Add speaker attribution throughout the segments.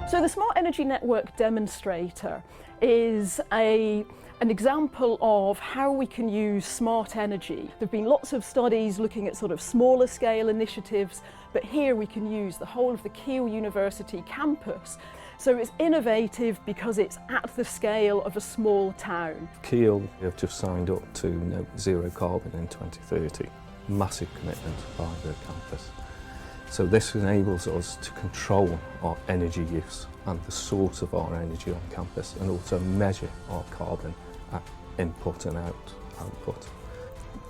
Speaker 1: So the Smart Energy Network Demonstrator is an example of how we can use smart energy. There have been lots of studies looking at sort of smaller scale initiatives, but here we can use the whole of the Keele University campus. So it's innovative because it's at the scale of a small town.
Speaker 2: Keele have just signed up to net zero carbon in 2030. Massive commitment by the campus. So this enables us to control our energy use and the source of our energy on campus, and also measure our carbon at input and output.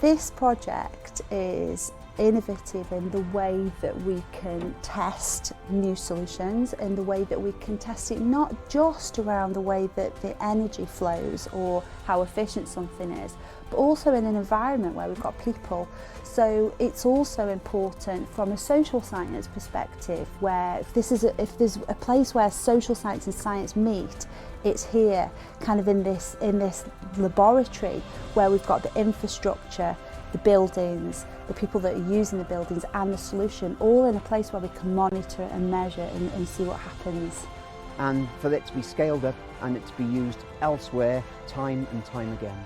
Speaker 3: This project is innovative in the way that we can test new solutions, in the way that we can test it not just around the way that the energy flows or how efficient something is, but also in an environment where we've got people. So it's also important from a social science perspective, where if there's a place where social science and science meet, it's here, kind of in this laboratory where we've got the infrastructure, the buildings, the people that are using the buildings and the solution, all in a place where we can monitor and measure and see what happens.
Speaker 4: And for it to be scaled up and it to be used elsewhere time and time again,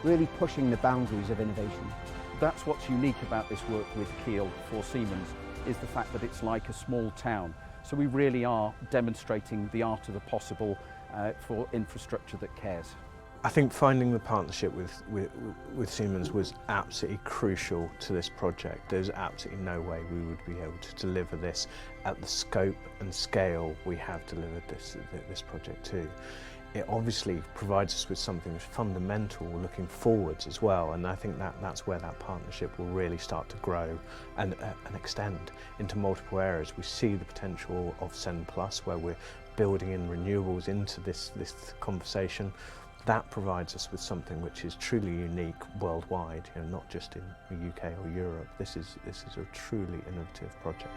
Speaker 4: really pushing the boundaries of innovation.
Speaker 5: That's what's unique about this work with Keele for Siemens, is the fact that it's like a small town. So we really are demonstrating the art of the possible for infrastructure that cares.
Speaker 6: I think finding the partnership with Siemens was absolutely crucial to this project. There's absolutely no way we would be able to deliver this at the scope and scale we have delivered this project to. It obviously provides us with something fundamental looking forwards as well, and I think that's where that partnership will really start to grow and extend into multiple areas. We see the potential of Sen Plus, where we're building in renewables into this conversation. That provides us with something which is truly unique worldwide, not just in the UK or Europe. This is a truly innovative project.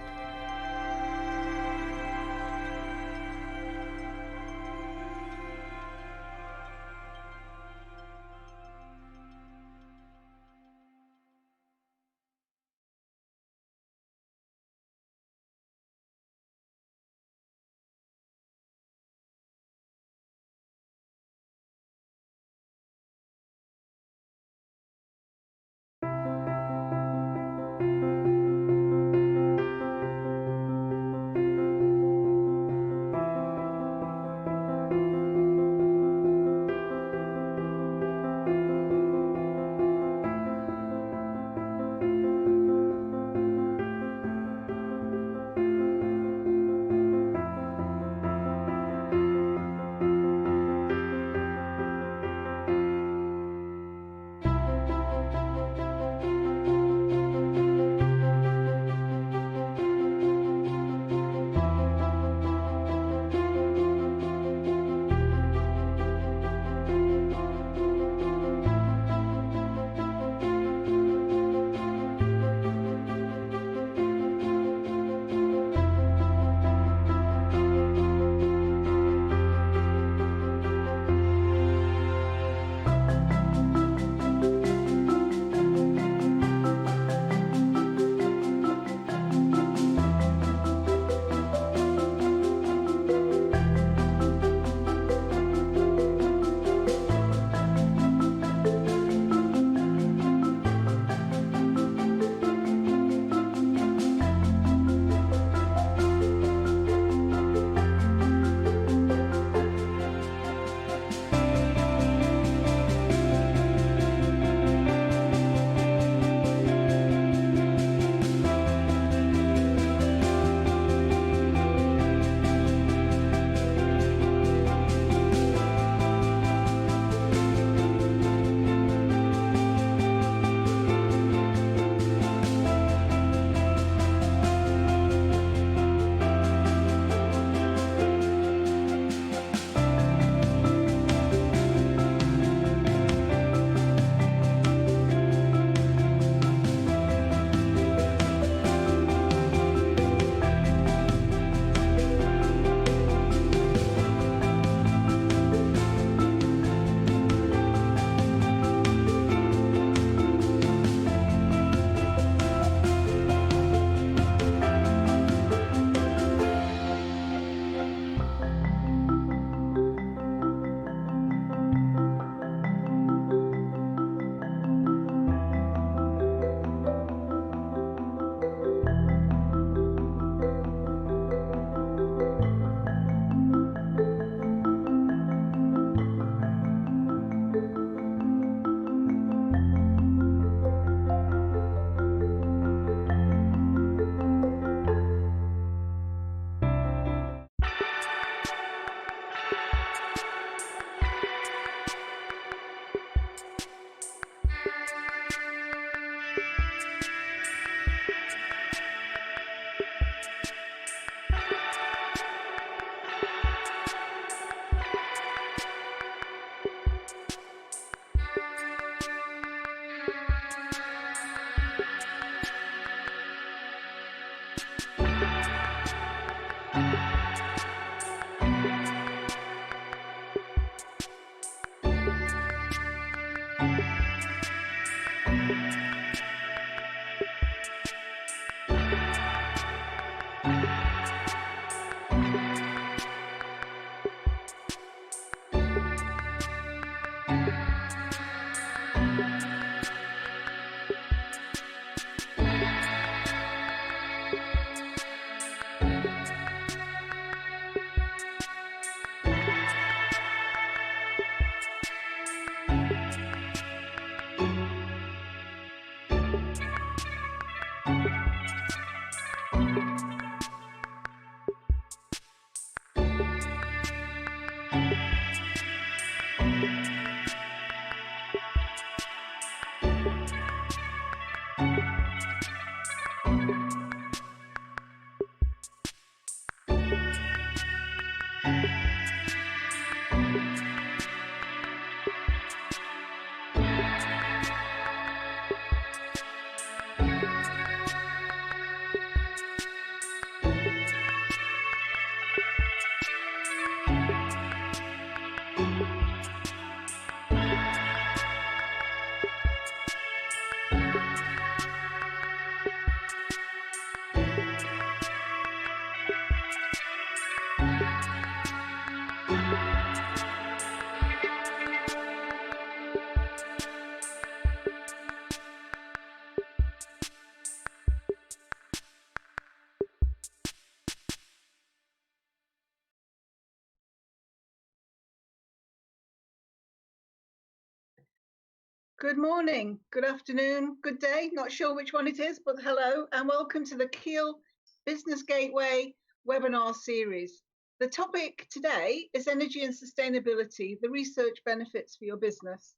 Speaker 7: Good morning, good afternoon, good day, not sure which one it is, but hello and welcome to the Keele Business Gateway webinar series. The topic today is energy and sustainability, the research benefits for your business.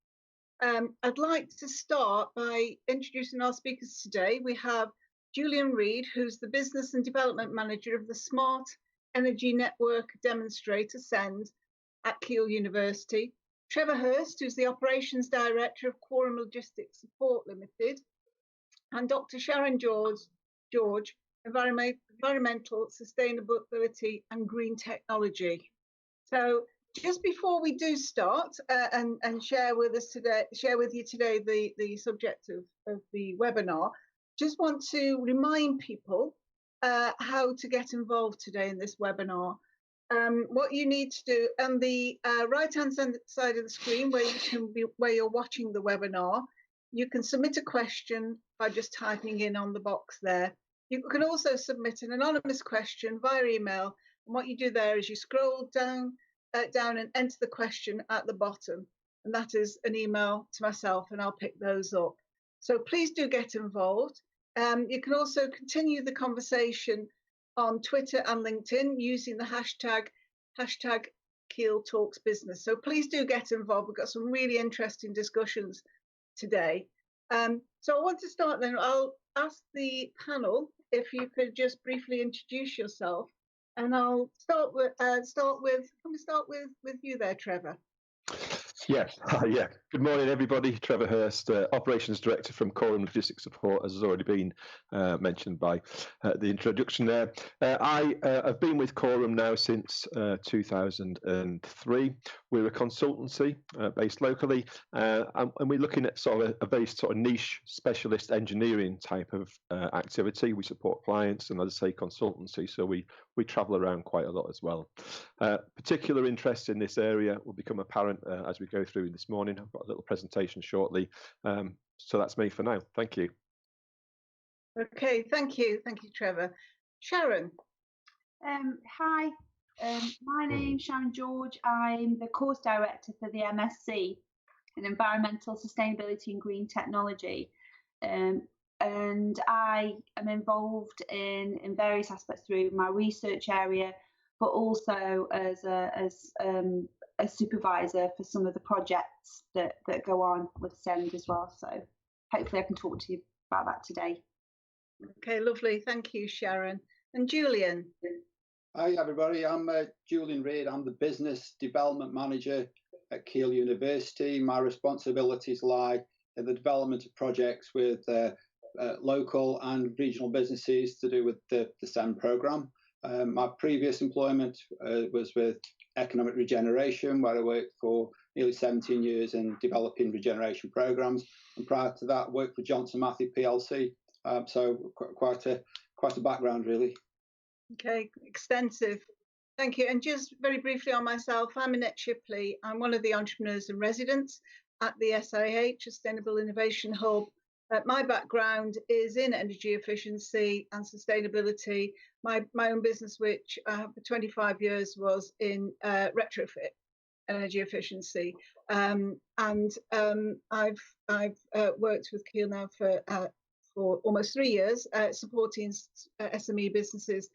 Speaker 7: I'd like to start by introducing our speakers today. We have Julian Read, who's the Business and Development Manager of the Smart Energy Network Demonstrator, SEND, at Keele University. Trevor Hirst, who's the Operations Director of Quorum Logistics Support Limited, and Dr. Sharon George, Environmental Sustainability and Green Technology. So just before we do start and share with you today the subject of the webinar, just want to remind people how to get involved today in this webinar. What you need to do on the right-hand side of the screen, where you're watching the webinar, you can submit a question by just typing in on the box there. You can also submit an anonymous question via email, and what you do there is you scroll down and enter the question at the bottom, and that is an email to myself, and I'll pick those up. So please do get involved. You can also continue the conversation on Twitter and LinkedIn using the hashtag Keele Talks Business. So please do get involved. We've got some really interesting discussions today. So I want to start then. I'll ask the panel if you could just briefly introduce yourself, and I'll start with you there, Trevor.
Speaker 8: Yes, yeah. Good morning, everybody. Trevor Hirst, Operations Director from Quorum Logistics Support, as has already been mentioned by the introduction there. I have been with Quorum now since 2003. We're a consultancy based locally, and we're looking at sort of a very sort of niche specialist engineering type of activity. We support clients and, as I say, consultancy, so we travel around quite a lot as well. Particular interest in this area will become apparent as we go through this morning. I've got a little presentation shortly. So that's me for now. Thank you.
Speaker 7: Okay, thank you, Trevor. Sharon.
Speaker 3: Hi, my name's Sharon George. I'm the course director for the MSc in Environmental Sustainability and Green Technology. And I am involved in various aspects through my research area, but also as a supervisor for some of the projects that go on with SEND as well. So hopefully I can talk to you about that today.
Speaker 7: Okay, lovely. Thank you, Sharon. And Julian.
Speaker 9: Hi, everybody. I'm Julian Read. I'm the Business Development Manager at Keele University. My responsibilities lie in the development of projects with local and regional businesses to do with the SEND programme. My previous employment was with Economic Regeneration, where I worked for nearly 17 years in developing regeneration programmes. And prior to that, I worked for Johnson Matthey PLC. So quite a background, really.
Speaker 7: Okay, extensive. Thank you. And just very briefly on myself, I'm Annette Shipley. I'm one of the entrepreneurs and residents at the SIH, Sustainable Innovation Hub. My background is in energy efficiency and sustainability. My own business, which I have for 25 years, was in retrofit energy efficiency. And I've worked with Keele now for for almost 3 years, supporting SME businesses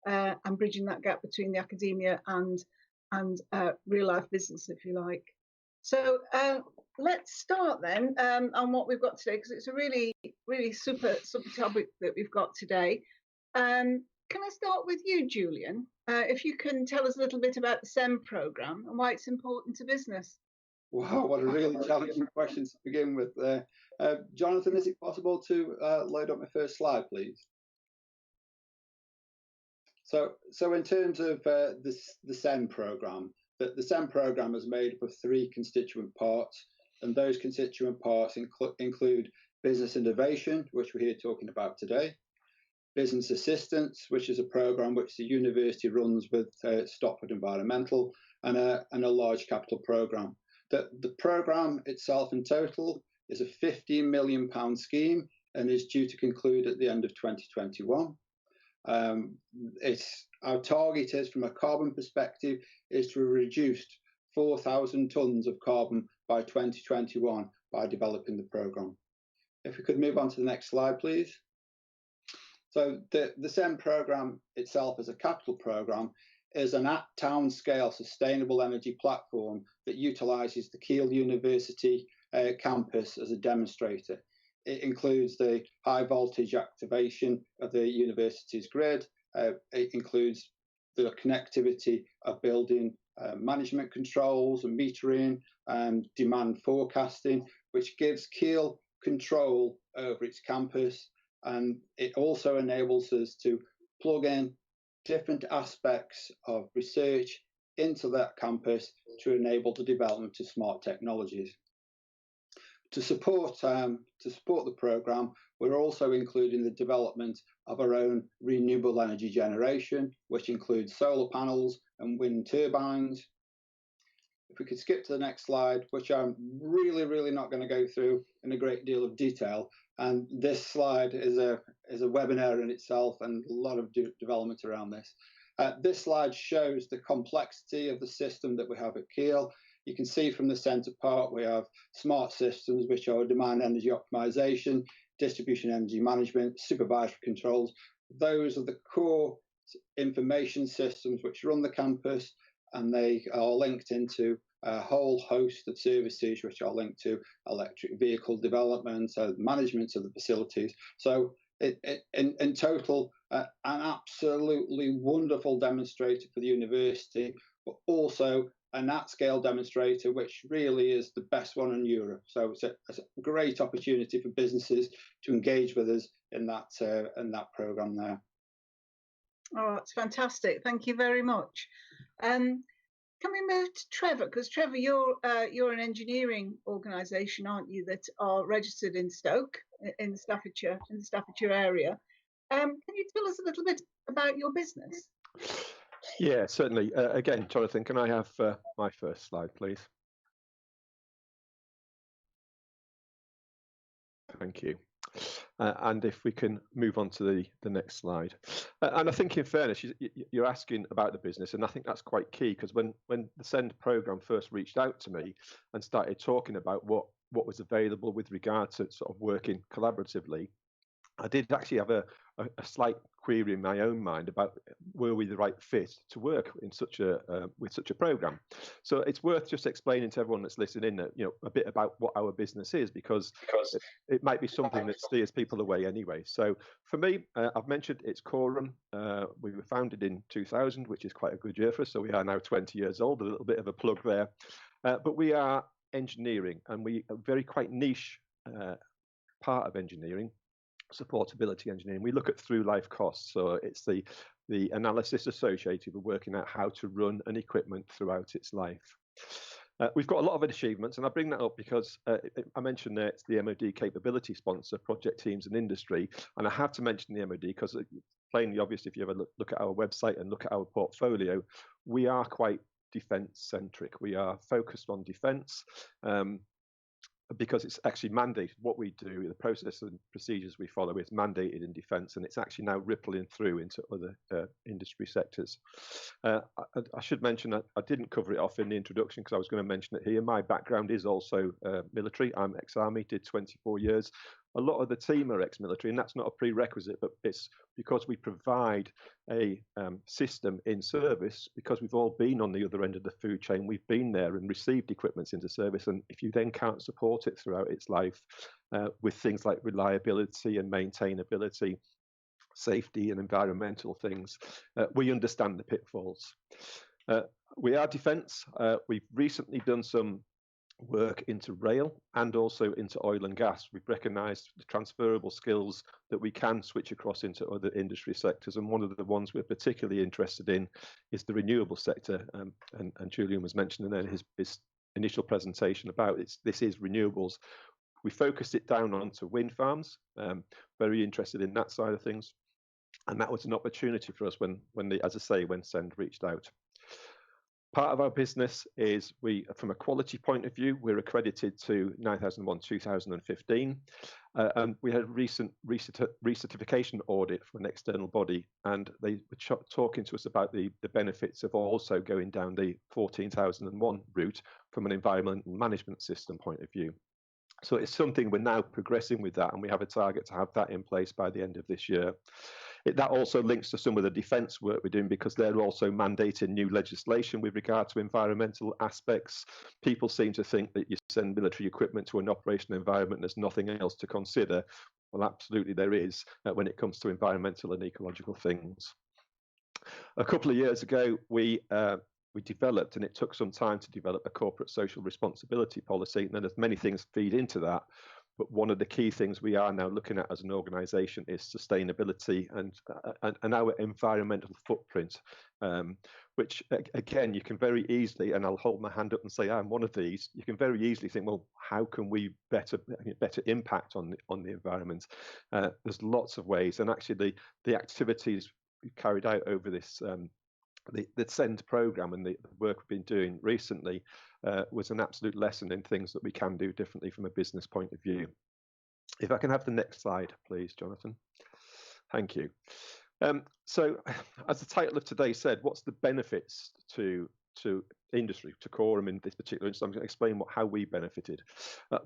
Speaker 7: and bridging that gap between the academia and real life business, if you like. So let's start then on what we've got today, because it's a really super topic that we've got today. Can I start with you, Julian? If you can tell us a little bit about the SEM programme and why it's important to business.
Speaker 9: Wow, what a really challenging question to begin with there. Jonathan, is it possible to load up my first slide, please? So in terms of the SEM programme, the SEM programme is made up of 3 constituent parts, and those constituent parts include business innovation, which we're here talking about today, business assistance, which is a programme which the university runs with Stopford Environmental, and a large capital programme. The programme itself in total is a £15 million scheme and is due to conclude at the end of 2021. Our target is, from a carbon perspective, is to reduce 4,000 tonnes of carbon by 2021 by developing the programme. If we could move on to the next slide, please. So the SEM programme itself, as a capital programme, is an at-town scale sustainable energy platform that utilises the Keele University campus as a demonstrator. It includes the high voltage activation of the university's grid. It includes the connectivity of building management controls and metering and demand forecasting, which gives Keele control over its campus. And it also enables us to plug in different aspects of research into that campus to enable the development of smart technologies. To support the programme, we're also including the development of our own renewable energy generation, which includes solar panels and wind turbines. If we could skip to the next slide, which I'm really not going to go through in a great deal of detail. And this slide is a webinar in itself, and a lot of development around this. This slide shows the complexity of the system that we have at Keele. You can see from the centre part we have smart systems, which are demand energy optimisation, distribution energy management, supervisory controls. Those are the core information systems which run the campus, and they are linked into a whole host of services which are linked to electric vehicle development, management of the facilities. So in total, an absolutely wonderful demonstrator for the university, but also an at-scale demonstrator, which really is the best one in Europe. So it's a great opportunity for businesses to engage with us in that programme there.
Speaker 7: Oh, that's fantastic. Thank you very much. Can we move to Trevor? Because Trevor, you're an engineering organisation, aren't you, that are registered in Stoke, in Staffordshire area. Can you tell us a little bit about your business?
Speaker 8: Yeah, certainly. Again, Jonathan, can I have my first slide, please? Thank you. And if we can move on to the next slide. And I think, in fairness, you're asking about the business, and I think that's quite key, because when the SEND programme first reached out to me and started talking about what was available with regard to sort of working collaboratively, I did actually have a slight query in my own mind about were we the right fit to work in with such a programme. So it's worth just explaining to everyone that's listening that, you know, a bit about what our business is, because it might be something that steers people away anyway. So for me, I've mentioned it's Quorum. We were founded in 2000, which is quite a good year for us. So we are now 20 years old. A little bit of a plug there, but we are engineering, and we are very quite niche part of engineering. Supportability engineering. We look at through life costs, so it's the analysis associated with working out how to run an equipment throughout its life. We've got a lot of achievements, and I bring that up because I mentioned that it's the MOD capability sponsor, project teams and industry, and I have to mention the MOD because it's plainly obvious if you ever look at our website and look at our portfolio, we are quite defence centric. We are focused on defence. Because it's actually mandated. What we do, the process and procedures we follow is mandated in defence, and it's actually now rippling through into other industry sectors. I should mention that I didn't cover it off in the introduction because I was going to mention it here. My background is also military. I'm ex-army, did 24 years. a lot of the team are ex-military, and that's not a prerequisite, but it's because we provide a system in service, because we've all been on the other end of the food chain. We've been there and received equipment into service, and if you then can't support it throughout its life with things like reliability and maintainability, safety and environmental things, we understand the pitfalls. We are defence. We've recently done some work into rail and also into oil and gas. We've recognised the transferable skills that we can switch across into other industry sectors, and one of the ones we're particularly interested in is the renewable sector, and Julian was mentioning in his initial presentation about this is renewables. We focused it down onto wind farms, very interested in that side of things, and that was an opportunity for us when SEND reached out. Part of our business is from a quality point of view, we're accredited to 9001-2015, and we had a recent recertification audit from an external body, and they were talking to us about the benefits of also going down the 14001 route from an environmental management system point of view. So it's something we're now progressing with that, and we have a target to have that in place by the end of this year. That also links to some of the defence work we're doing, because they're also mandating new legislation with regard to environmental aspects. People seem to think that you send military equipment to an operational environment and there's nothing else to consider. Well, absolutely there is when it comes to environmental and ecological things. A couple of years ago, we developed, and it took some time to develop, a corporate social responsibility policy, and then there's many things feed into that. But one of the key things we are now looking at as an organisation is sustainability and our environmental footprint, which again, you can very easily, and I'll hold my hand up and say I'm one of these, you can very easily think, well, how can we better impact on the environment? There's lots of ways, and actually the activities we've carried out over this the SEND programme and the work we've been doing recently was an absolute lesson in things that we can do differently from a business point of view. If I can have the next slide, please, Jonathan. Thank you. So, as the title of today said, what's the benefits to industry, to Quorum in this particular instance? I'm going to explain how we benefited.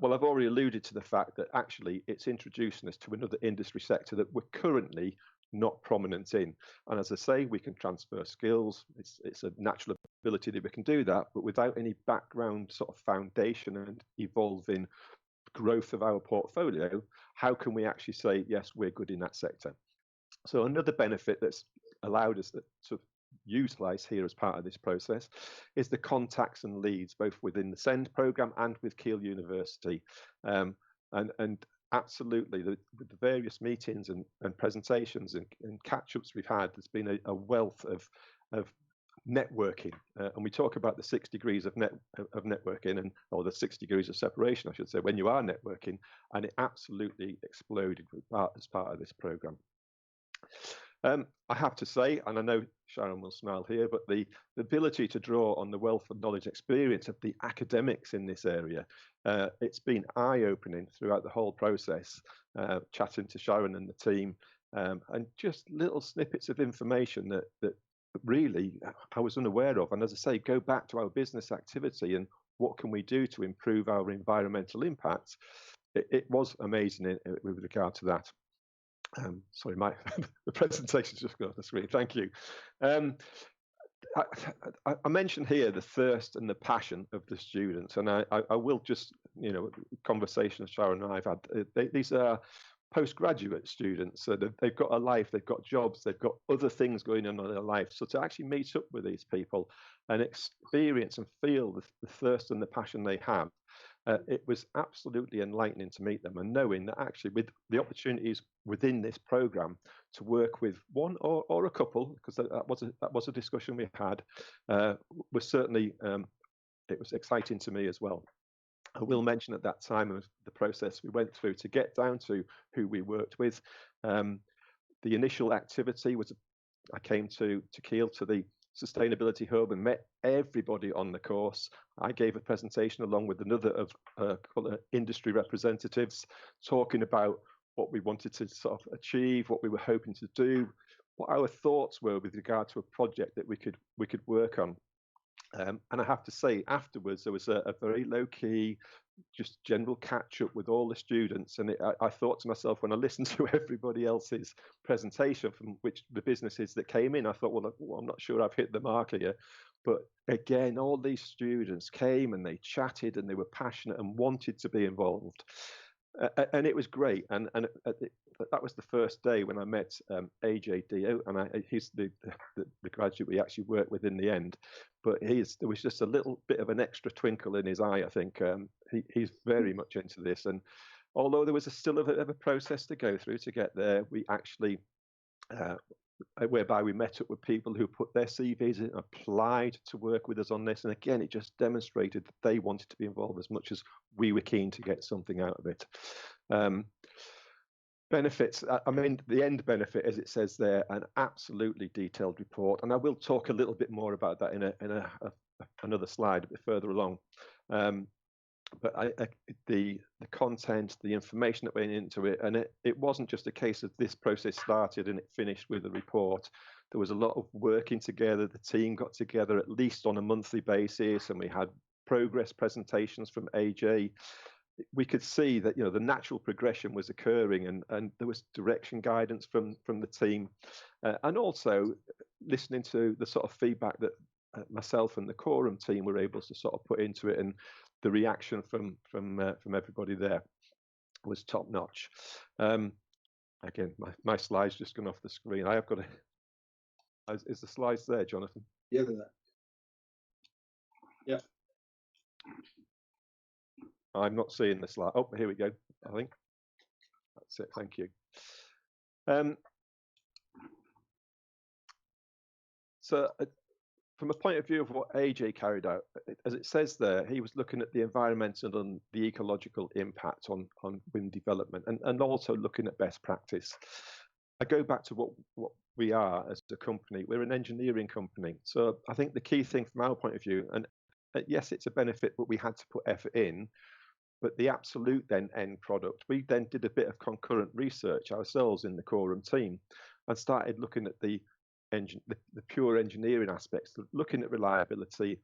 Speaker 8: Well, I've already alluded to the fact that actually it's introducing us to another industry sector that we're currently not prominent in, and as I say, we can transfer skills. It's a natural ability that we can do that, but without any background sort of foundation and evolving growth of our portfolio, how can we actually say yes, we're good in that sector? So another benefit that's allowed us to utilise here as part of this process is the contacts and leads, both within the SEND programme and with Keele University, and absolutely, with the various meetings and presentations and catch-ups we've had, there's been a wealth of networking, and we talk about the 6 degrees of networking, or the 6 degrees of separation, I should say, when you are networking, and it absolutely exploded as part of this programme. I have to say, and I know Sharon will smile here, but the ability to draw on the wealth of knowledge experience of the academics in this area, it's been eye-opening throughout the whole process, chatting to Sharon and the team, and just little snippets of information that really I was unaware of. And as I say, go back to our business activity and what can we do to improve our environmental impact. It was amazing with regard to that. Sorry, the presentation's just got off the screen. Thank you. I mentioned here the thirst and the passion of the students, and I will just, conversations Sharon and I've had, these are postgraduate students, so they've got a life, they've got jobs, they've got other things going on in their life. So to actually meet up with these people and experience and feel the thirst and the passion they have, it was absolutely enlightening to meet them, and knowing that actually with the opportunities within this programme to work with one or a couple, because that was a discussion we had, was certainly it was exciting to me as well. I will mention at that time of the process we went through to get down to who we worked with. The initial activity was I came to Keele to the Sustainability Hub and met everybody on the course. I gave a presentation along with another of industry representatives, talking about what we wanted to sort of achieve, what we were hoping to do, what our thoughts were with regard to a project that we could work on. And I have to say, afterwards, there was a very low-key, just general catch-up with all the students. And I thought to myself, when I listened to everybody else's presentation from which the businesses that came in, I thought, well, I'm not sure I've hit the mark here. But again, all these students came and they chatted and they were passionate and wanted to be involved. And it was great. And that was the first day when I met AJ Dio, and he's the graduate we actually worked with in the end. But there was just a little bit of an extra twinkle in his eye, I think. He's very much into this. And although there was still a bit of a process to go through to get there, we actually, whereby we met up with people who put their CVs in, applied to work with us on this. And again, it just demonstrated that they wanted to be involved as much as we were keen to get something out of it. Benefits, I mean, the end benefit, as it says there, an absolutely detailed report. And I will talk a little bit more about that in another slide a bit further along. But the content, the information that went into it, and it wasn't just a case of this process started and it finished with a report. There was a lot of working together. The team got together at least on a monthly basis, and we had progress presentations from AJ. We could see that, you know, the natural progression was occurring, and there was direction guidance from the team, and also listening to the sort of feedback that myself and the Quorum team were able to sort of put into it, and the reaction from everybody there was top notch. Again, my slide's just gone off the screen. I have got to. Is the slides there, Jonathan?
Speaker 9: Yeah, they're there. Yeah.
Speaker 8: I'm not seeing the slide. Oh, here we go. I think that's it. Thank you. So from a point of view of what AJ carried out, as it says there, he was looking at the environmental and the ecological impact on wind development, and also looking at best practice. I go back to what we are as a company. We're an engineering company. So I think the key thing from our point of view, and yes, it's a benefit, but we had to put effort in. But the absolute then end product, we then did a bit of concurrent research ourselves in the Quorum team and started looking at the pure engineering aspects, looking at reliability.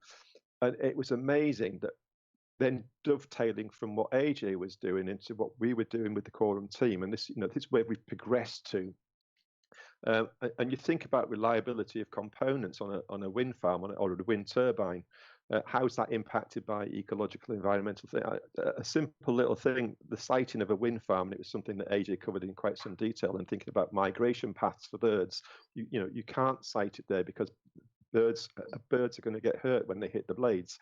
Speaker 8: And it was amazing that then dovetailing from what AJ was doing into what we were doing with the Quorum team. And this, you know, this is where we've progressed to. And you think about reliability of components on a wind farm or a wind turbine. How's that impacted by ecological, environmental thing? A simple little thing, the siting of a wind farm, and it was something that AJ covered in quite some detail, and thinking about migration paths for birds. You know, you can't site it there because birds are going to get hurt when they hit the blades.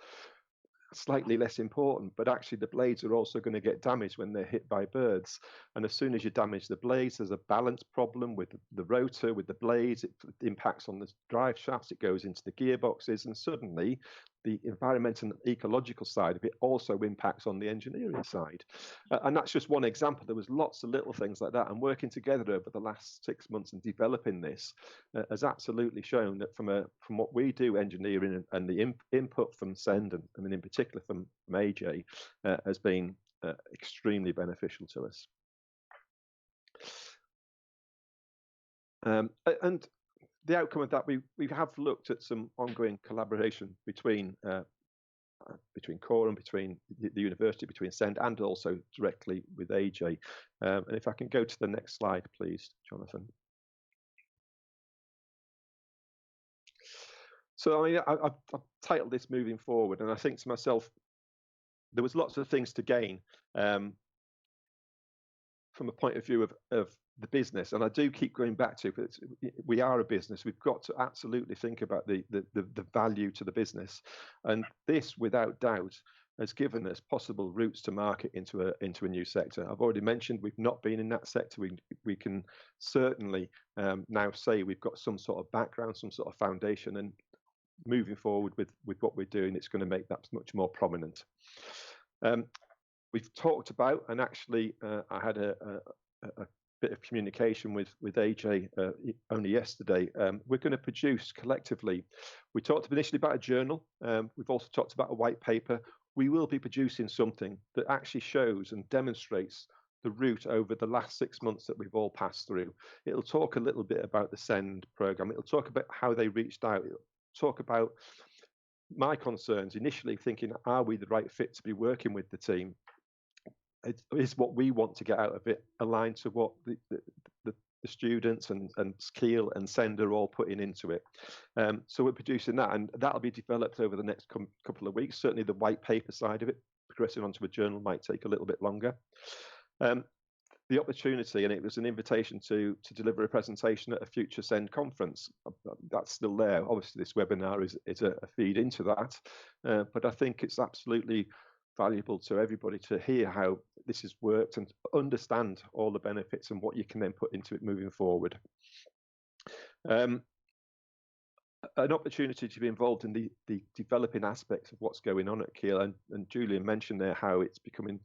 Speaker 8: Slightly less important, but actually the blades are also going to get damaged when they're hit by birds. And as soon as you damage the blades, there's a balance problem with the rotor, with the blades. It impacts on the drive shafts, it goes into the gearboxes, and suddenly the environmental and ecological side of it also impacts on the engineering side. And that's just one example. There was lots of little things like that, and working together over the last 6 months and developing this has absolutely shown that from what we do, engineering and the input from SEND, and I mean in particular from AJ, has been extremely beneficial to us. And the outcome of that, we have looked at some ongoing collaboration between Quorum, between the university, between SEND, and also directly with AJ. And if I can go to the next slide, please, Jonathan. So I mean, I've titled this "Moving Forward," and I think to myself, there was lots of things to gain from a point of view of the business, and I do keep going back to it. We are a business. We've got to absolutely think about the value to the business, and this, without doubt, has given us possible routes to market into a new sector. I've already mentioned we've not been in that sector. We can certainly now say we've got some sort of background, some sort of foundation, and moving forward with what we're doing, it's going to make that much more prominent. We've talked about, and actually I had a bit of communication with AJ only yesterday. We're going to produce collectively. We talked initially about a journal. We've also talked about a white paper. We will be producing something that actually shows and demonstrates the route over the last 6 months that we've all passed through. It'll talk a little bit about the SEND program. It'll talk about how they reached out. It'll talk about my concerns initially, thinking, are we the right fit to be working with the team? Is what we want to get out of it aligned to what the students and Keele and Send are all putting into it? So we're producing that, and that'll be developed over the next couple of weeks. Certainly the white paper side of it, progressing onto a journal, might take a little bit longer. The opportunity, and it was an invitation to deliver a presentation at a future Send conference. That's still there. Obviously, this webinar is a feed into that, but I think it's absolutely valuable to everybody to hear how this has worked and understand all the benefits and what you can then put into it moving forward. An opportunity to be involved in the developing aspects of what's going on at Keele, and Julian mentioned there how it's becoming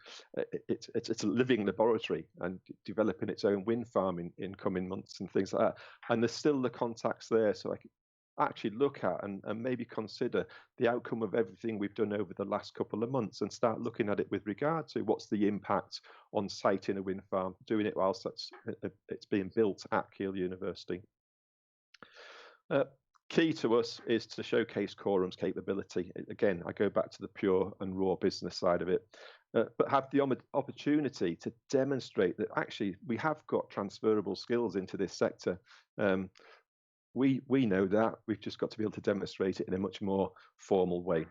Speaker 8: it's a living laboratory and developing its own wind farm in coming months and things like that. And there's still the contacts there, so I can actually look at and maybe consider the outcome of everything we've done over the last couple of months and start looking at it with regard to what's the impact on siting a wind farm, doing it whilst it's being built at Keele University. Key to us is to showcase Quorum's capability. Again, I go back to the pure and raw business side of it, but have the opportunity to demonstrate that actually we have got transferable skills into this sector. We know that. We've just got to be able to demonstrate it in a much more formal way.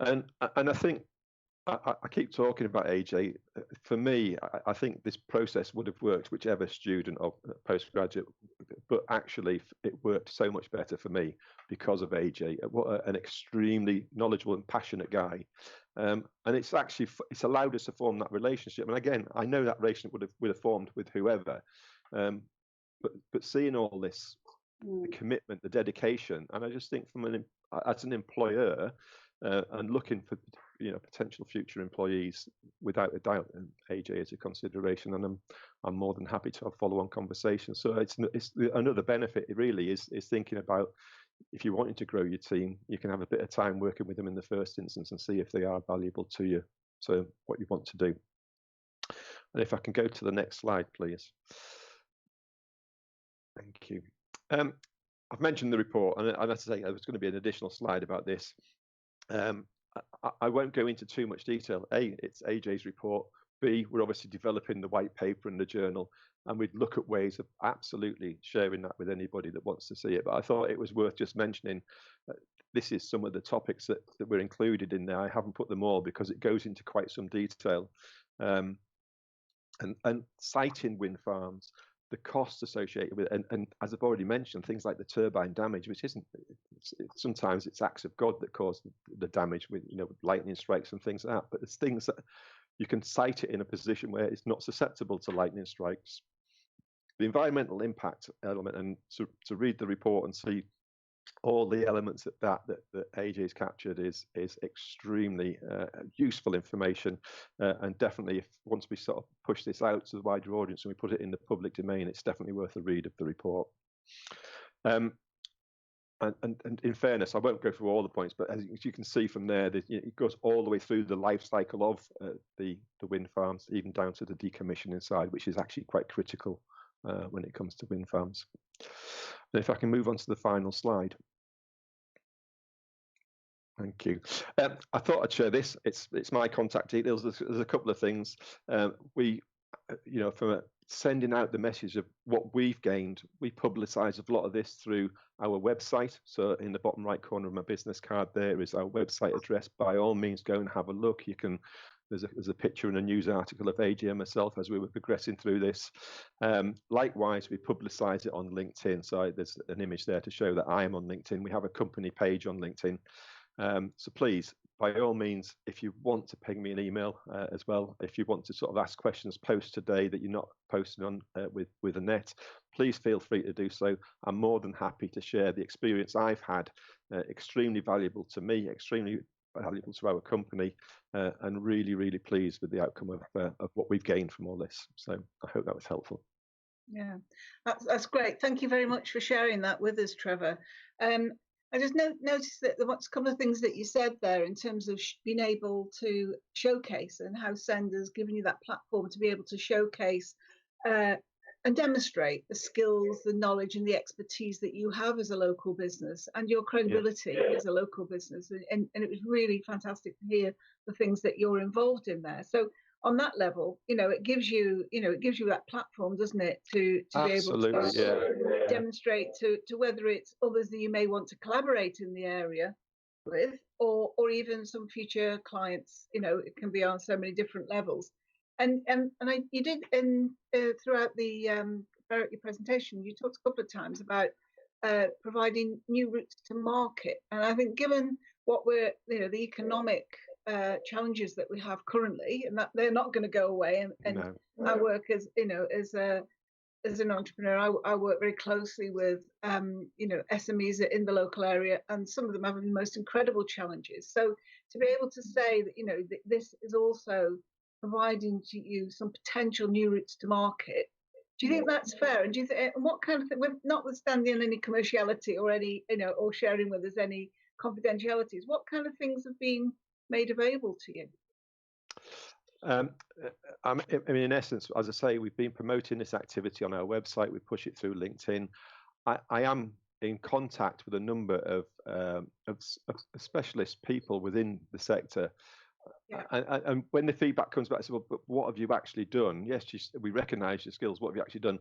Speaker 8: And I think I keep talking about AJ. For me, I think this process would have worked whichever student or postgraduate, but actually it worked so much better for me because of AJ. What an extremely knowledgeable and passionate guy. And it's allowed us to form that relationship. And again, I know that relationship would have formed with whoever. But seeing all this, the commitment, the dedication, and I just think as an employer and looking for potential future employees, without a doubt, AJ is a consideration, and I'm more than happy to have follow-on conversations. So it's another benefit. It really is thinking about, if you're wanting to grow your team, you can have a bit of time working with them in the first instance and see if they are valuable to you, so what you want to do. And if I can go to the next slide, please. Thank you. I've mentioned the report, and as I say, there's going to be an additional slide about this. I won't go into too much detail. A, it's AJ's report. B, we're obviously developing the white paper and the journal, and we'd look at ways of absolutely sharing that with anybody that wants to see it. But I thought it was worth just mentioning this is some of the topics that were included in there. I haven't put them all because it goes into quite some detail. And siting wind farms, the costs associated with it, and as I've already mentioned, things like the turbine damage, which sometimes it's acts of God that cause the damage with lightning strikes and things like that. But there's things that you can site it in a position where it's not susceptible to lightning strikes. The environmental impact element, and to read the report and see all the elements of that AJ's captured is extremely useful information, and definitely once we sort of push this out to the wider audience and we put it in the public domain, it's definitely worth a read of the report. And in fairness, I won't go through all the points, but as you can see from there, it goes all the way through the life cycle of the wind farms, even down to the decommissioning side, which is actually quite critical when it comes to wind farms. And if I can move on to the final slide. Thank you. I thought I'd share this. It's my contact details. There's a couple of things. We, from sending out the message of what we've gained, we publicise a lot of this through our website. So in the bottom right corner of my business card, there is our website address. By all means, go and have a look. You can. There's a picture and a news article of AJ and myself as we were progressing through this. Likewise, we publicise it on LinkedIn. So there's an image there to show that I am on LinkedIn. We have a company page on LinkedIn. So please, by all means, if you want to ping me an email as well, if you want to sort of ask questions post today that you're not posting on with Annette, please feel free to do so. I'm more than happy to share the experience I've had, extremely valuable to me, extremely valuable to our company, and really, really pleased with the outcome of what we've gained from all this. So I hope that was helpful.
Speaker 7: Yeah, that's great. Thank you very much for sharing that with us, Trevor. I just noticed that there was a couple of things that you said there in terms of being able to showcase, and how Send has given you that platform to be able to showcase and demonstrate the skills, the knowledge and the expertise that you have as a local business and your credibility as a local business. And it was really fantastic to hear the things that you're involved in there. So on that level, it gives you that platform, doesn't it, to be able to demonstrate to whether it's others that you may want to collaborate in the area with, or even some future clients. It can be on so many different levels. And you did throughout your presentation, you talked a couple of times about providing new routes to market. And I think given what we're, the economic challenges that we have currently, and that they're not going to go away. And no. I work as as an entrepreneur, I work very closely with SMEs in the local area, and some of them have the most incredible challenges. So to be able to say that this is also providing to you some potential new routes to market, do you think that's fair? And do you think, what kind of thing, notwithstanding any commerciality or any or sharing with us any confidentialities, what kind of things have been made available to you?
Speaker 8: I mean, in essence, as I say, we've been promoting this activity on our website. We push it through LinkedIn. I am in contact with a number of specialist people within the sector. Yeah. And when the feedback comes back, I say, well, but what have you actually done? Yes, we recognise your skills. What have you actually done?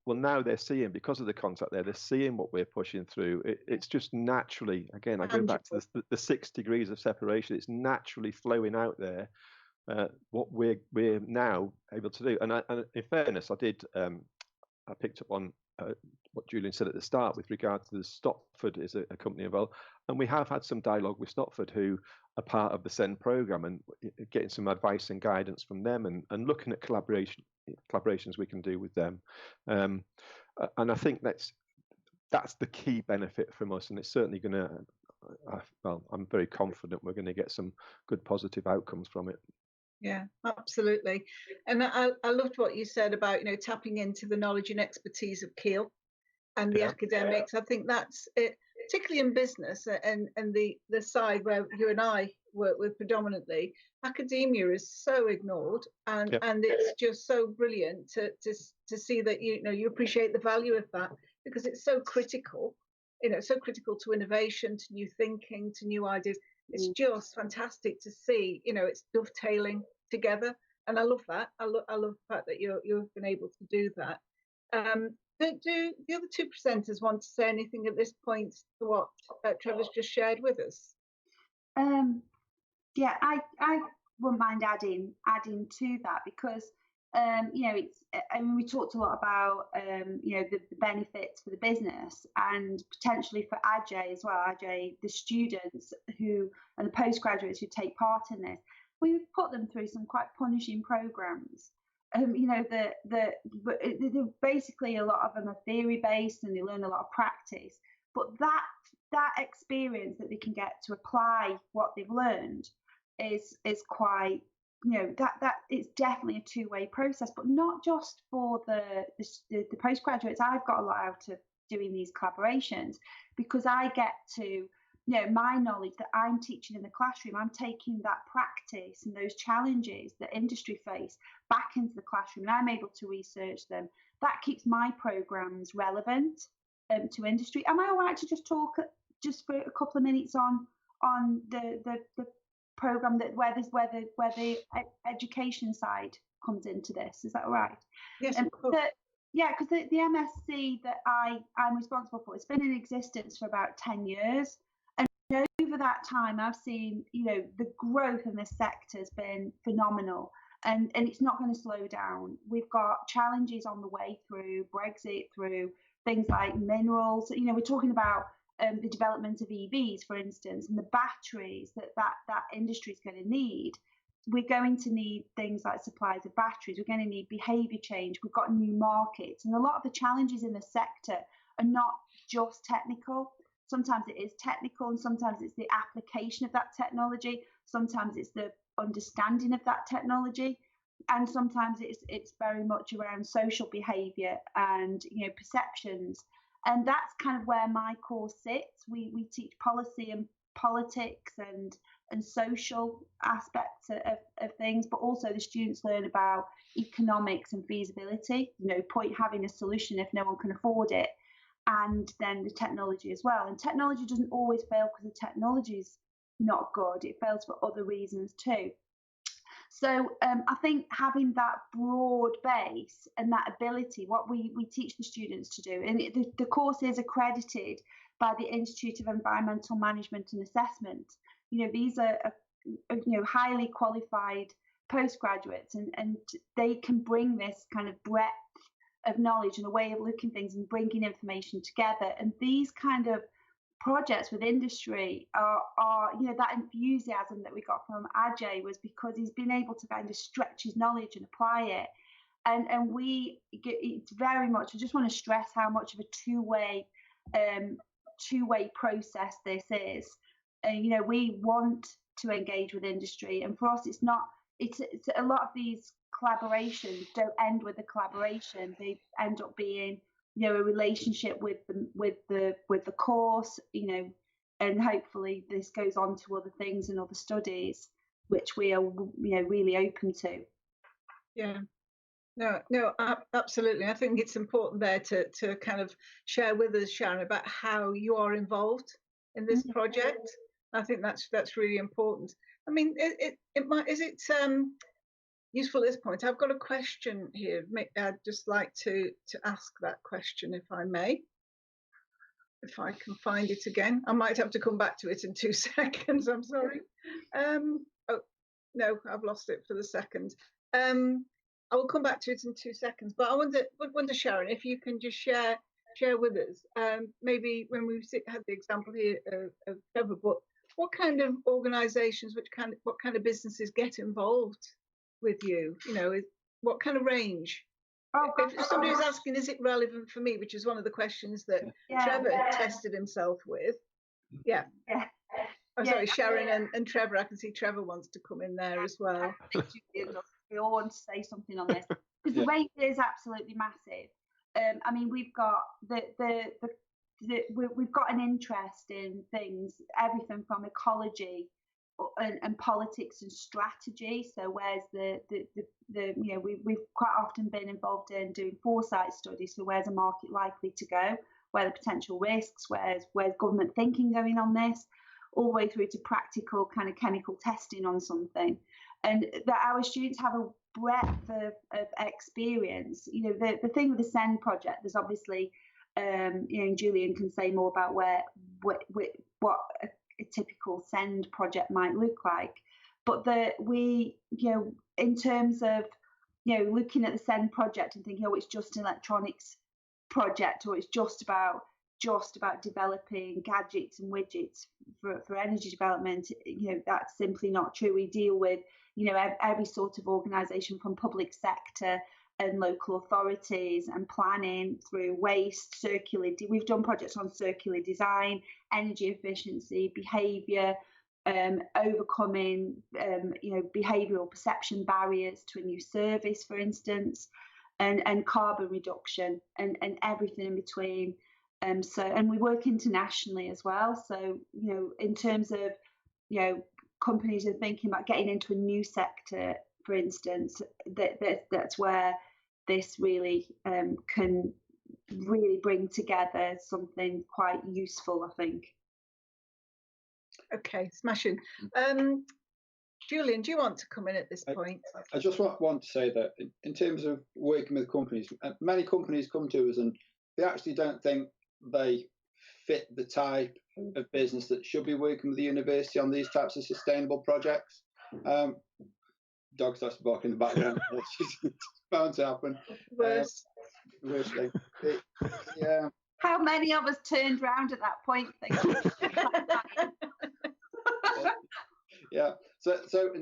Speaker 8: Well, now they're seeing, because of the contact there, they're seeing what we're pushing through. It's just naturally, again, I go back to the 6 degrees of separation. It's naturally flowing out there. What we're now able to do, and in fairness, I picked up on what Julian said at the start with regard to the Stopford is a company involved, and we have had some dialogue with Stopford, who are part of the SEND programme, and getting some advice and guidance from them, and looking at collaborations we can do with them, and I think that's the key benefit from us, and it's certainly going to. Well, I'm very confident we're going to get some good positive outcomes from it.
Speaker 7: Yeah, absolutely. And I loved what you said about, tapping into the knowledge and expertise of Keele and the academics. I think that's it, particularly in business and the side where you and I work with predominantly. Academia is so ignored, and it's just so brilliant to see that you appreciate the value of that, because it's so critical, so critical to innovation, to new thinking, to new ideas. It's just fantastic to see, it's dovetailing together, and I love that. I love the fact that you've been able to do that. Do the other 2 presenters want to say anything at this point to what Trevor's just shared with us?
Speaker 3: Yeah, I wouldn't mind adding to that, because it's. I mean, we talked a lot about the benefits for the business and potentially for Ajay as well. Ajay, the students who and the postgraduates who take part in this, we've put them through some quite punishing programs. They're basically, a lot of them are theory based, and they learn a lot of practice. But that experience that they can get to apply what they've learned is quite. That it's definitely a two-way process, but not just for the postgraduates. I've got a lot out of doing these collaborations, because I get to, my knowledge that I'm teaching in the classroom, I'm taking that practice and those challenges that industry face back into the classroom, and I'm able to research them. That keeps my programs relevant to industry. Am I all right to just talk just for a couple of minutes on the program that where the education side comes into this? Is that all right?
Speaker 7: Yes, of course.
Speaker 3: Because the MSc that I'm responsible for, it's been in existence for about 10 years, and over that time I've seen the growth in this sector has been phenomenal, and it's not going to slow down. We've got challenges on the way through Brexit, through things like minerals. We're talking about the development of EVs, for instance, and the batteries that industry is going to need. We're going to need things like supplies of batteries. We're going to need behaviour change. We've got new markets, and a lot of the challenges in the sector are not just technical. Sometimes it is technical, and sometimes it's the application of that technology. Sometimes it's the understanding of that technology, and sometimes it's very much around social behaviour and perceptions. And that's kind of where my course sits. We teach policy and politics and and social aspects of things, but also the students learn about economics and feasibility, having a solution if no one can afford it, and then the technology as well. And technology doesn't always fail because the technology is not good, it fails for other reasons too. So I think having that broad base and that ability, what we teach the students to do, and the course is accredited by the Institute of Environmental Management and Assessment. These are highly qualified postgraduates, and they can bring this kind of breadth of knowledge and a way of looking at things and bringing information together. And these kind of projects with industry are that enthusiasm that we got from Ajay was because he's been able to kind of stretch his knowledge and apply it. And it's very much, I just want to stress how much of a two-way process this is. We want to engage with industry, and for us it's a lot of these collaborations don't end with a collaboration, they end up being a relationship with the course, and hopefully this goes on to other things and other studies which we are really open to.
Speaker 7: Yeah. No, absolutely. I think it's important there to kind of share with us, Sharon, about how you are involved in this project. I think that's really important. I mean, is it useful at this point? I've got a question here. I'd just like to ask that question, if I may. If I can find it again, I might have to come back to it in 2 seconds. I'm sorry. Oh no, I've lost it for the second. I will come back to it in 2 seconds. But I wonder, Sharon, if you can just share with us, maybe when we had the example here of Trevor, but what kind of organisations, what kind of businesses get involved with you? What kind of range? If somebody was asking, is it relevant for me, which is one of the questions that Trevor tested himself with. Yeah. Sorry, Sharon and Trevor. I can see Trevor wants to come in there as well.
Speaker 3: We all want to say something on this because the range is absolutely massive. I mean, we've got we've got an interest in things, everything from ecology and politics and strategy. So where's we've quite often been involved in doing foresight studies. So where's a market likely to go? Where are the potential risks? Where's government thinking going on this? All the way through to practical kind of chemical testing on something. And that our students have a breadth of experience. The thing with the SEND project, there's obviously, Julian can say more about what a typical SEND project might look like. But in terms of, looking at the SEND project and thinking, it's just an electronics project, or it's just about developing gadgets and widgets for energy development, that's simply not true. We deal with, every sort of organisation from public sector and local authorities and planning through waste, we've done projects on circular design, energy efficiency, behaviour, overcoming, behavioural perception barriers to a new service, for instance, and carbon reduction and everything in between. And we work internationally as well. So, in terms of, companies are thinking about getting into a new sector, for instance, that's where this really can really bring together something quite useful, I think.
Speaker 7: Okay, smashing. Julian, do you want to come in at this point?
Speaker 9: I just want to say that in terms of working with companies, many companies come to us and they actually don't think they fit the type of business that should be working with the university on these types of sustainable projects. Dog starts to bark in the background. It's bound to happen. Worst thing. Yeah.
Speaker 3: How many of us turned round at that point thinking?
Speaker 9: Yeah. So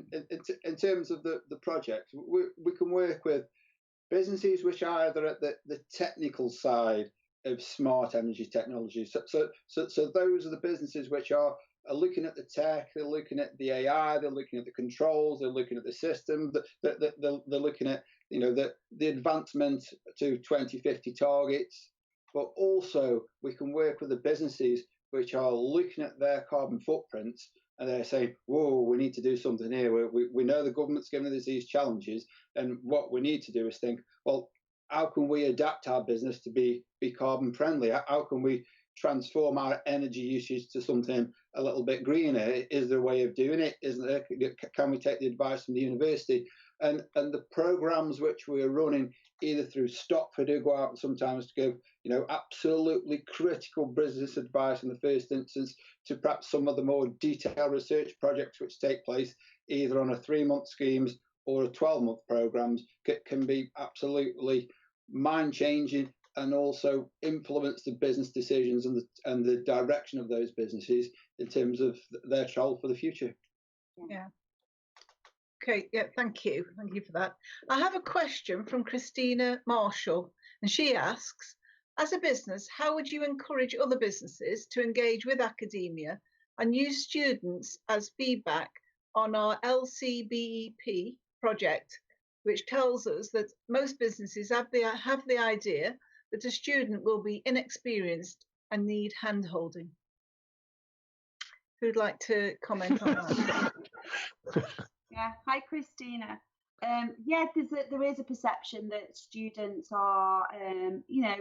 Speaker 9: in terms of the project, we can work with businesses which are either at the technical side of smart energy technology. So those are the businesses which are looking at the tech, they're looking at the AI, they're looking at the controls, they're looking at the system, they're looking at the advancement to 2050 targets. But also we can work with the businesses which are looking at their carbon footprints and they're saying, whoa, we need to do something here. We know the government's given us these challenges, and what we need to do is think, well, how can we adapt our business to be carbon friendly? How can we transform our energy usage to something a little bit greener? Is there a way of doing it? Isn't there? Can we take the advice from the university? And the programs which we're running, either through Stopford, who go out sometimes to give, you know, absolutely critical business advice in the first instance, to perhaps some of the more detailed research projects which take place either on a 3-month schemes or a 12-month programs, can be absolutely mind-changing, and also influence the business decisions and the direction of those businesses in terms of their travel for the future.
Speaker 7: Yeah. Okay, yeah, thank you for that. I have a question from Christina Marshall, and she asks, as a business, how would you encourage other businesses to engage with academia and use students as feedback on our LCBEP project, which tells us that most businesses have the idea that a student will be inexperienced and need hand-holding? Who'd like to comment on that?
Speaker 3: Yeah, hi Christina. Yeah, there is a perception that students are, you know,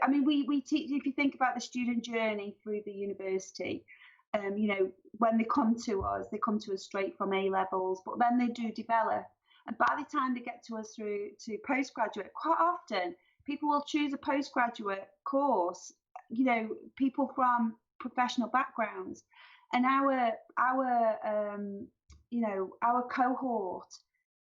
Speaker 3: I mean, we teach, if you think about the student journey through the university, you know, when they come to us straight from A levels, but then they do develop. And by the time they get to us through to postgraduate, quite often people will choose a postgraduate course, you know, people from professional backgrounds. And our you know, our cohort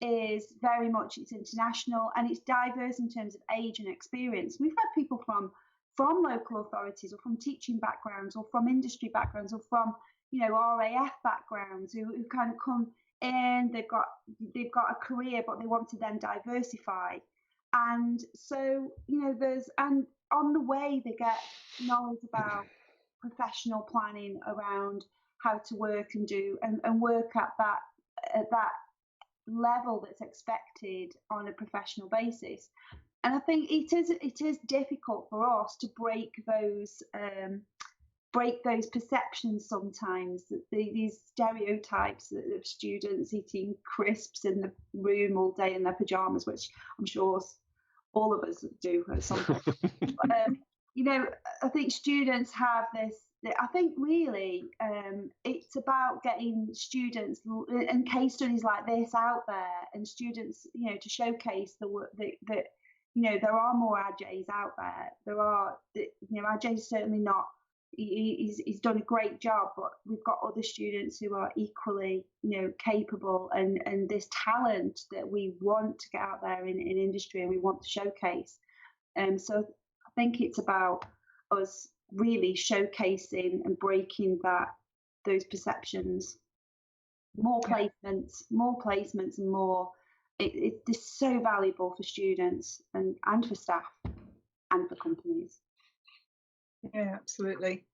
Speaker 3: is very much, it's international and it's diverse in terms of age and experience. We've had people from local authorities or from teaching backgrounds or from industry backgrounds or from, you know, RAF backgrounds who kind of come in, they've got a career, but they want to then diversify. And so, you know, and on the way they get knowledge about professional planning around how to work and do and work at that level that's expected on a professional basis. And I think it is difficult for us to break those perceptions sometimes, these stereotypes of students eating crisps in the room all day in their pajamas, which I'm sure all of us do at some point. You know, I think students have this. I think really it's about getting students and case studies like this out there, and students, you know, to showcase the work that you know, there are more Ajay's out there. There are, you know, Ajay's certainly not. He's done a great job, but we've got other students who are equally, you know, capable, and this talent that we want to get out there in industry and we want to showcase. So I think it's about us really showcasing and breaking those perceptions. More placements, and more. It's so valuable for students and for staff and for companies.
Speaker 7: Yeah, absolutely.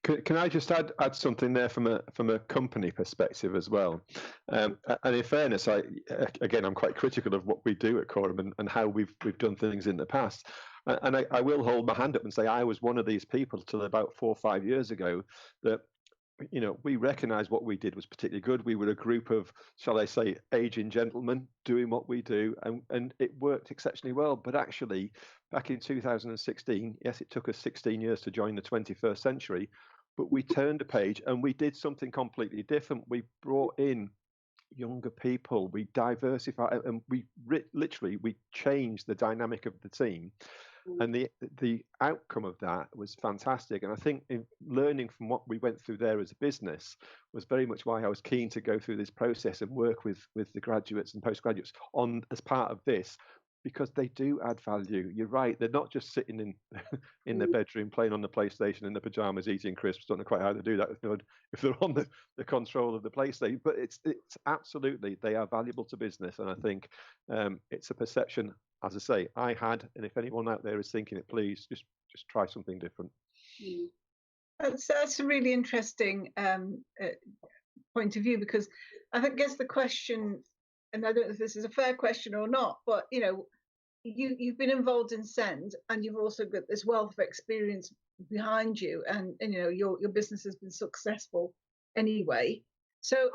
Speaker 8: Can I just add something there from a company perspective as well? And in fairness, I'm quite critical of what we do at Quorum and how we've done things in the past. And I will hold my hand up and say I was one of these people till about 4 or 5 years ago that, you know, we recognised what we did was particularly good. We were a group of, shall I say, aging gentlemen doing what we do, and it worked exceptionally well. But actually, back in 2016, yes, it took us 16 years to join the 21st century, but we turned a page and we did something completely different. We brought in younger people, we diversified, and we literally changed the dynamic of the team. And the outcome of that was fantastic. And I think in learning from what we went through there as a business was very much why I was keen to go through this process and work with the graduates and postgraduates on as part of this, because they do add value. You're right, they're not just sitting in their bedroom playing on the PlayStation in their pajamas eating crisps. Don't know quite how to do that if they're on the control of the PlayStation, but it's absolutely, they are valuable to business. And I think it's a perception, as I say, I had, and if anyone out there is thinking it, please just try something different.
Speaker 7: That's a really interesting point of view, because I guess the question, and I don't know if this is a fair question or not, but you know, you've been involved in SEND and you've also got this wealth of experience behind you, and you know your business has been successful anyway. So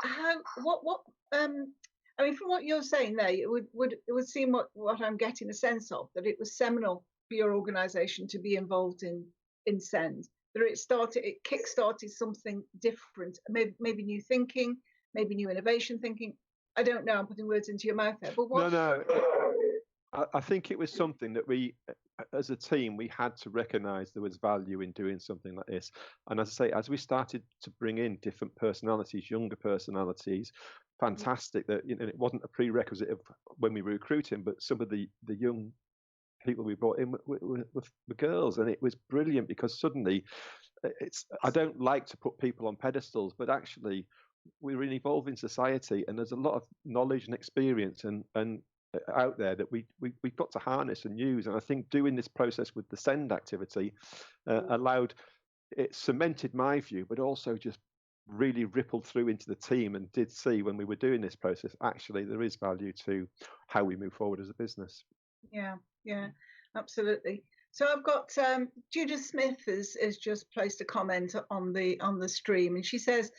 Speaker 7: what I mean, from what you're saying there, it would seem what I'm getting a sense of, that it was seminal for your organisation to be involved in SEND. That it kick-started something different, maybe new thinking, maybe new innovation thinking. I don't know, I'm putting words into your mouth there, but what?
Speaker 8: No. I think it was something that we, as a team, we had to recognise there was value in doing something like this. And as I say, as we started to bring in different personalities, younger personalities, fantastic that, you know, it wasn't a prerequisite of when we were recruiting, but some of the young people we brought in were girls, and it was brilliant because suddenly I don't like to put people on pedestals, but actually we're an evolving society, and there's a lot of knowledge and experience and out there that we've got to harness and use. And I think doing this process with the SEND activity it cemented my view, but also just really rippled through into the team, and did see when we were doing this process, actually there is value to how we move forward as a business.
Speaker 7: Yeah, absolutely. So I've got Judith Smith has just placed a comment on the stream, and she says,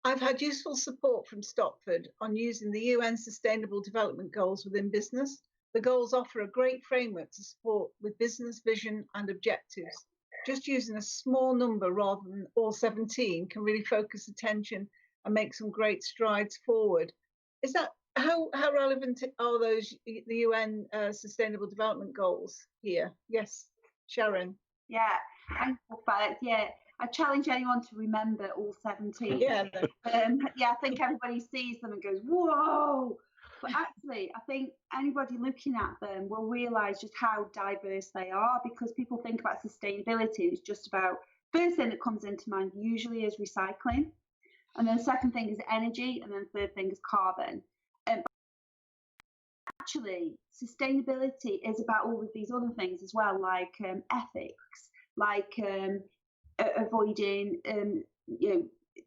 Speaker 7: I've had useful support from Stopford on using the UN Sustainable Development Goals within business. The goals offer a great framework to support with business vision and objectives. Just using a small number rather than all 17 can really focus attention and make some great strides forward. Is that how relevant are those the UN Sustainable Development Goals here? Yes, Sharon.
Speaker 3: Yeah, thanks for that. Yeah, I challenge anyone to remember all 17.
Speaker 7: Yeah.
Speaker 3: I think everybody sees them and goes, whoa. But actually, I think anybody looking at them will realise just how diverse they are, because people think about sustainability and it's just about, first thing that comes into mind usually is recycling. And then the second thing is energy. And then the third thing is carbon. Actually, sustainability is about all of these other things as well, like ethics, like avoiding,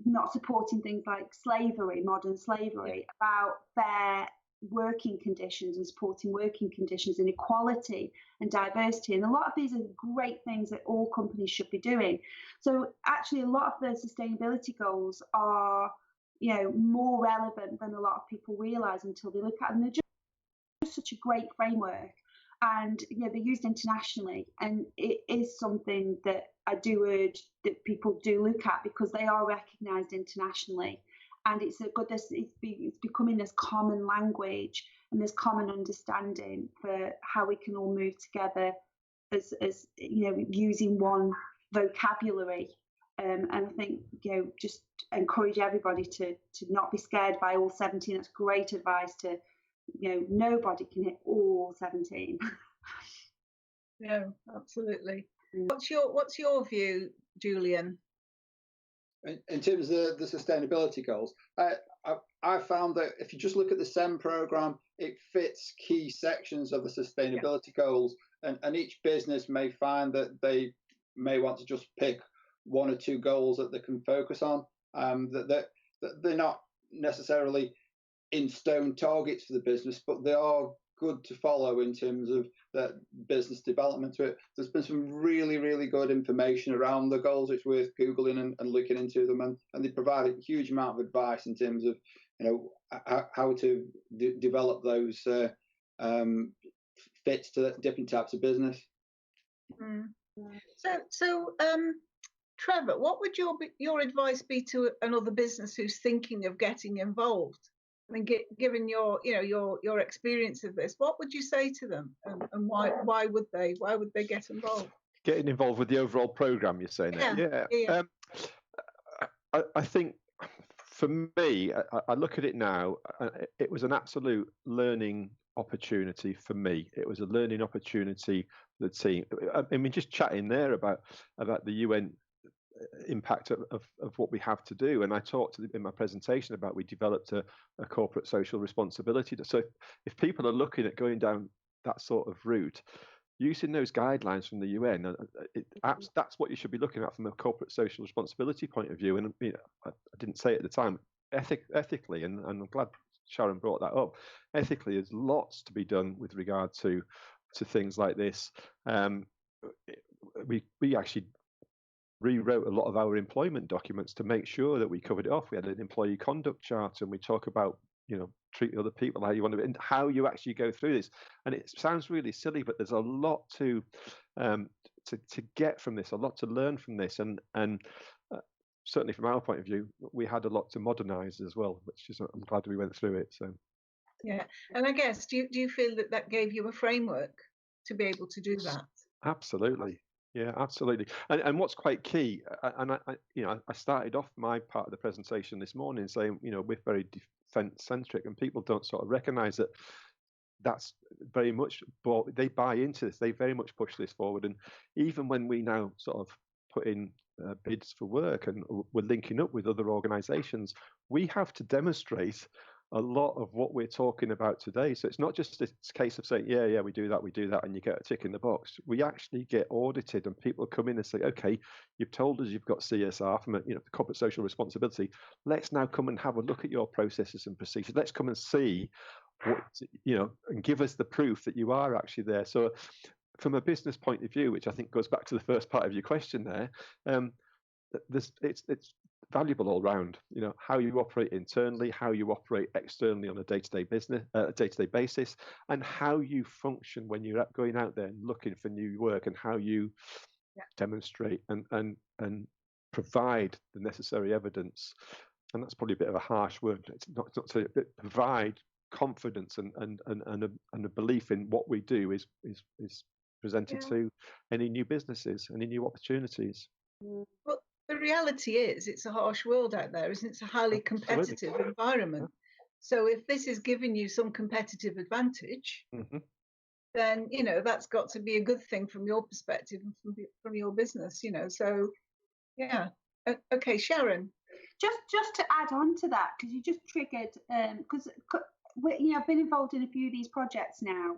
Speaker 3: not supporting things like slavery, modern slavery, about fair working conditions and supporting working conditions and equality and diversity. And a lot of these are great things that all companies should be doing. So actually, a lot of the sustainability goals are, more relevant than a lot of people realise until they look at them. They're just such a great framework, and they're used internationally, and it is something that I do urge that people do look at, because they are recognised internationally, and it's becoming this common language and this common understanding for how we can all move together as using one vocabulary. And I think just encourage everybody to not be scared by all 17. That's great advice. To nobody can hit all 17.
Speaker 7: No, absolutely. What's your view, Julian?
Speaker 9: In terms of the sustainability goals, I found that if you just look at the SEM programme, it fits key sections of the sustainability goals, and each business may find that they may want to just pick one or two goals that they can focus on, that they're not necessarily in stone targets for the business, but they are good to follow in terms of that business development to it. There's been some really, really good information around the goals. It's worth Googling and looking into them, and they provide a huge amount of advice in terms of how to develop those fits to different types of business.
Speaker 7: So Trevor, what would your advice be to another business who's thinking of getting involved? I mean, given your experience of this, what would you say to them, and why would they get involved?
Speaker 8: Getting involved with the overall programme, you're saying?
Speaker 7: Yeah.
Speaker 8: I think for me, I look at it now. It was an absolute learning opportunity for me. It was a learning opportunity for the team. I mean, just chatting there about the UN impact of what we have to do, and I talked in my presentation about we developed a corporate social responsibility. So if people are looking at going down that sort of route, using those guidelines from the UN, that's what you should be looking at from a corporate social responsibility point of view. And I didn't say it at the time, ethically, and I'm glad Sharon brought that up. Ethically, there's lots to be done with regard to things like this. We actually rewrote a lot of our employment documents to make sure that we covered it off. We had an employee conduct chart, and we talk about, you know, treating other people how you want to, and how you actually go through this. And it sounds really silly, but there's a lot to get from this, a lot to learn from this, and certainly from our point of view, we had a lot to modernise as well, which is, I'm glad we went through it. So
Speaker 7: yeah, and I guess do you feel that gave you a framework to be able to do that?
Speaker 8: Absolutely. Yeah, absolutely. And what's quite key, and I started off my part of the presentation this morning saying, you know, we're very defence centric, and people don't sort of recognise that that's very much, but they buy into this. They very much push this forward. And even when we now sort of put in bids for work and we're linking up with other organisations, we have to demonstrate a lot of what we're talking about today. So it's not just this case of saying, yeah, we do that, and you get a tick in the box. We actually get audited, and people come in and say, okay, you've told us you've got CSR from the corporate social responsibility. Let's now come and have a look at your processes and procedures. Let's come and see what, and give us the proof that you are actually there. So from a business point of view, which I think goes back to the first part of your question there, it's valuable all round. You know, how you operate internally, how you operate externally on a day-to-day basis, and how you function when you're going out there and looking for new work, and how you demonstrate and provide the necessary evidence. And that's probably a bit of a harsh word. It's not to provide confidence and a belief in what we do is presented to any new businesses, any new opportunities.
Speaker 7: Well, the reality is, it's a harsh world out there, isn't it? It's a highly competitive environment. So if this is giving you some competitive advantage, then, you know, that's got to be a good thing from your perspective and from your business, you know. So, yeah. Okay, Sharon.
Speaker 3: Just to add on to that, because you just triggered, because I've been involved in a few of these projects now,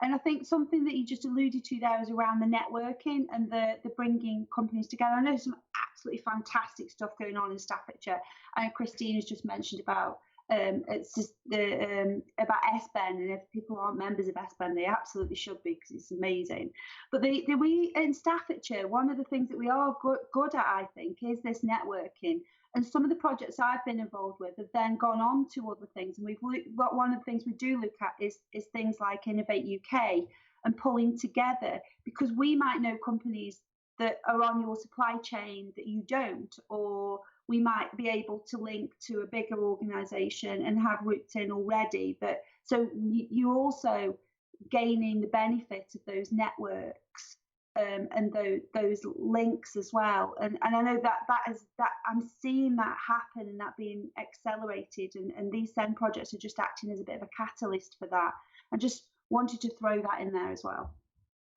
Speaker 3: and I think something that you just alluded to there was around the networking and the bringing companies together. I know some absolutely fantastic stuff going on in Staffordshire, and Christine has just mentioned about it's just about SBEN, and if people aren't members of SBEN, they absolutely should be, because it's amazing. But we in Staffordshire, one of the things that we are good at, I think, is this networking. And some of the projects I've been involved with have then gone on to other things. And one of the things we do look at is things like Innovate UK and pulling together, because we might know companies that are on your supply chain that you don't, or we might be able to link to a bigger organisation and have routes in already. But so you're also gaining the benefit of those networks. And those links as well, and I know that I'm seeing that happen and that being accelerated, and these SEND projects are just acting as a bit of a catalyst for that. I just wanted to throw that in there as well.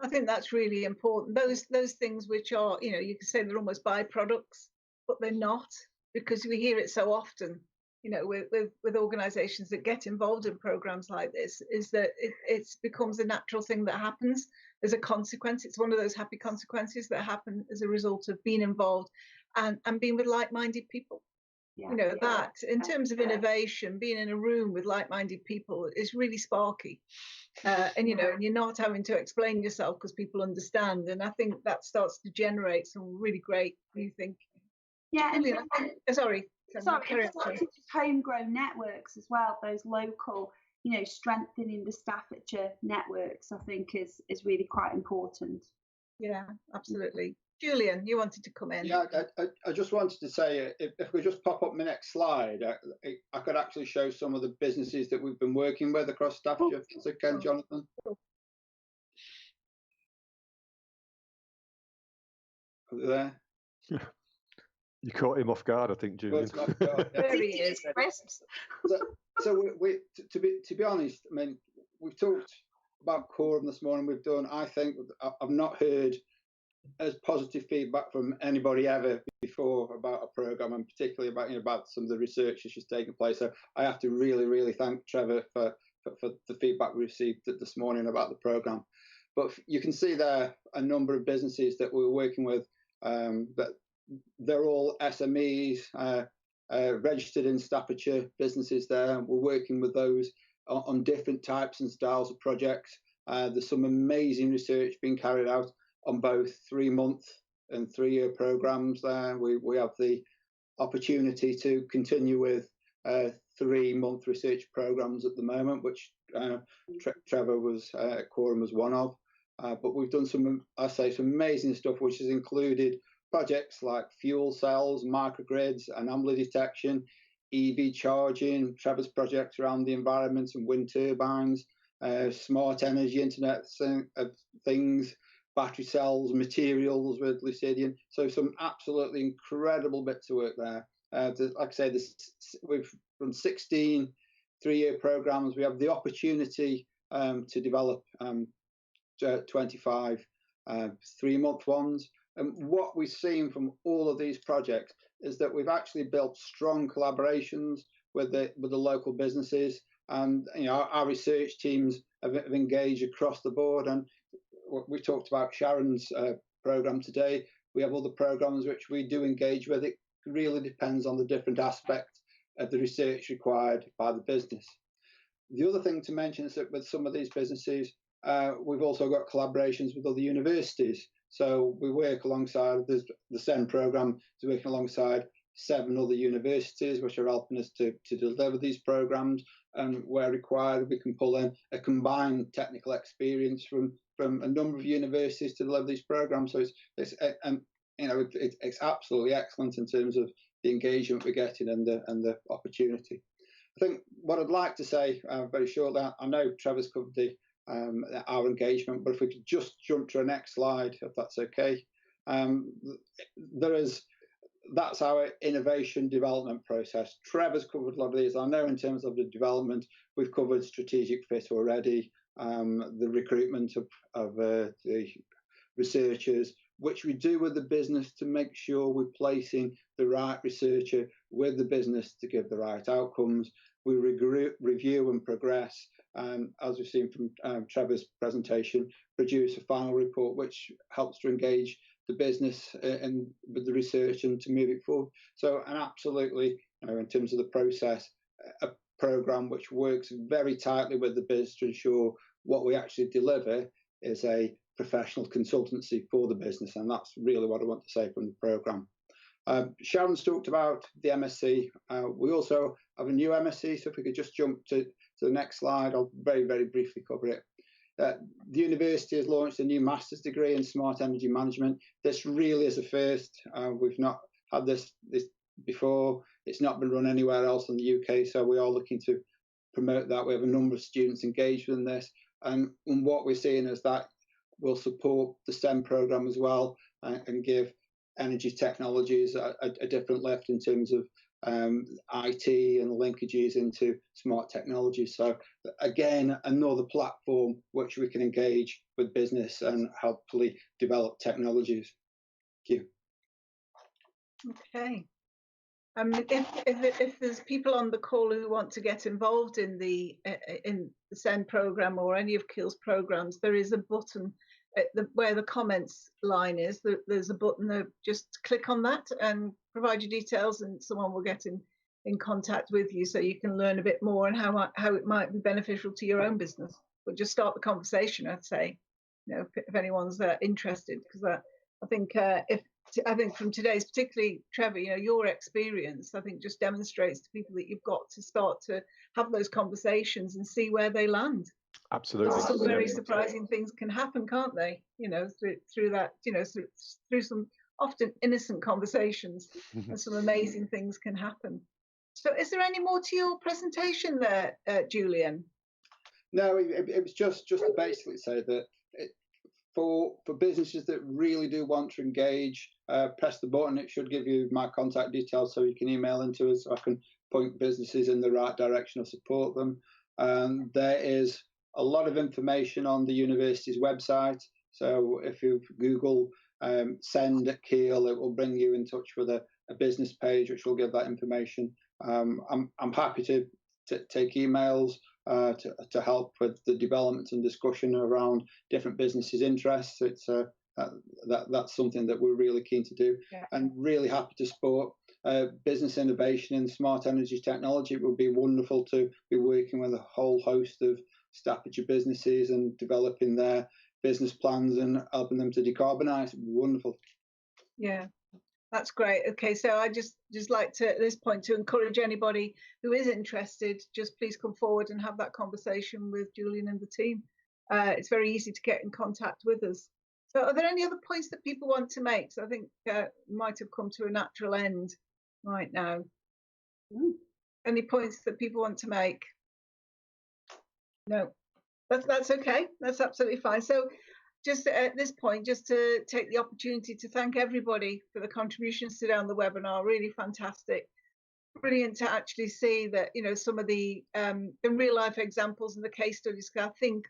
Speaker 7: I think that's really important. Those things which are, you know, you can say they're almost byproducts, but they're not, because we hear it so often, you know, with organisations that get involved in programmes like this, is that it becomes a natural thing that happens. There's a consequence. It's one of those happy consequences that happen as a result of being involved and being with like-minded people. You know, that in terms of innovation, being in a room with like-minded people is really sparky. And, you know, and you're not having to explain yourself because people understand. And I think that starts to generate some really great new thinking.
Speaker 3: Yeah.
Speaker 7: Julian, sorry,
Speaker 3: it's lots of homegrown networks as well, those local, you know, strengthening the Staffordshire networks, I think is really quite important.
Speaker 7: Yeah, absolutely. Julian, you wanted to come in.
Speaker 9: Yeah, I just wanted to say, if we just pop up my next slide, I could actually show some of the businesses that we've been working with across Staffordshire. So, Ken, Jonathan. Are they there?
Speaker 8: You caught him off guard, I think, Julian.
Speaker 7: There he is.
Speaker 9: So we to be honest, I mean, we've talked about Quorum this morning. I think I've not heard as positive feedback from anybody ever before about a programme, and particularly about some of the research that's just taken place. So I have to really thank Trevor for the feedback we received this morning about the programme. But you can see there a number of businesses that we're working with, that they're all SMEs, registered in Staffordshire businesses there. We're working with those on different types and styles of projects. There's some amazing research being carried out on both 3-month and 3-year programmes there. We have the opportunity to continue with 3-month research programmes at the moment, which Trevor was at Quorum was one of. But we've done some amazing stuff, which has included projects like fuel cells, microgrids, anomaly detection, EV charging, Trevor's projects around the environment and wind turbines, smart energy, Internet of Things, battery cells, materials with Lucidian. So some absolutely incredible bits of work there. Like I say, we've run 16 3-year programs. We have the opportunity to develop 25 3-month ones. And what we've seen from all of these projects is that we've actually built strong collaborations with the local businesses, and our research teams have engaged across the board. And we talked about Sharon's program today. We have other programs which we do engage with. It really depends on the different aspects of the research required by the business. The other thing to mention is that with some of these businesses, we've also got collaborations with other universities. So we work alongside the SEN program is working alongside 7 other universities, which are helping us to deliver these programs. And where required, we can pull in a combined technical experience from a number of universities to deliver these programs. So it's absolutely excellent in terms of the engagement we're getting and the opportunity. I think what I'd like to say very shortly, I know Trevor's covered our engagement, but if we could just jump to the next slide, if that's okay. That's our innovation development process. Trevor's covered a lot of these. I know in terms of the development, we've covered strategic fit already, the recruitment of the researchers, which we do with the business to make sure we're placing the right researcher with the business to give the right outcomes. We review and progress, and as we've seen from Trevor's presentation, produce a final report which helps to engage the business and with the research and to move it forward. So, and absolutely, in terms of the process, a program which works very tightly with the business to ensure what we actually deliver is a professional consultancy for the business, and that's really what I want to say from the program. Sharon's talked about the MSc. We also have a new MSc, so if we could just jump to the next slide, I'll very, very briefly cover it. The university has launched a new master's degree in smart energy management. This really is a first. We've not had this before. It's not been run anywhere else in the UK, so we are looking to promote that. We have a number of students engaged in this, and what we're seeing is that will support the STEM program as well, and give energy technologies a different lift in terms of IT and linkages into smart technology. So again, another platform which we can engage with business and helpfully develop technologies. Thank
Speaker 7: you. Okay. If there's people on the call who want to get involved in the SEN program or any of Keele's programs, there is a button where the comments line is. There's a button there. Just click on that and provide your details, and someone will get in contact with you so you can learn a bit more and how it might be beneficial to your own business. But just start the conversation, I'd say, if anyone's interested, because I think from today's, particularly Trevor, your experience, I think just demonstrates to people that you've got to start to have those conversations and see where they land.
Speaker 8: Absolutely.
Speaker 7: Some very surprising things can happen, can't they? Through that, through some often innocent conversations, and some amazing things can happen. So, is there any more to your presentation there, Julian?
Speaker 9: No, it was just to basically say that for businesses that really do want to engage, press the button. It should give you my contact details so you can email into us, so I can point businesses in the right direction or support them. There is a lot of information on the university's website. So if you Google send at Keele, it will bring you in touch with a business page which will give that information. I'm happy to take emails to help with the development and discussion around different businesses' interests. It's that's something that we're really keen to do, and really happy to support business innovation in smart energy technology. It would be wonderful to be working with a whole host of Staffordshire businesses and developing their business plans and helping them to decarbonise. Wonderful.
Speaker 7: Yeah, that's great. Okay, so I just like to at this point to encourage anybody who is interested, just please come forward and have that conversation with Julian and the team. It's very easy to get in contact with us. So are there any other points that people want to make? So I think might have come to a natural end right now. Any points that people want to make? No, that's okay. That's absolutely fine. So just at this point, just to take the opportunity to thank everybody for the contributions today on the webinar. Really fantastic. Brilliant to actually see that, you know, some of the real life examples and the case studies. I think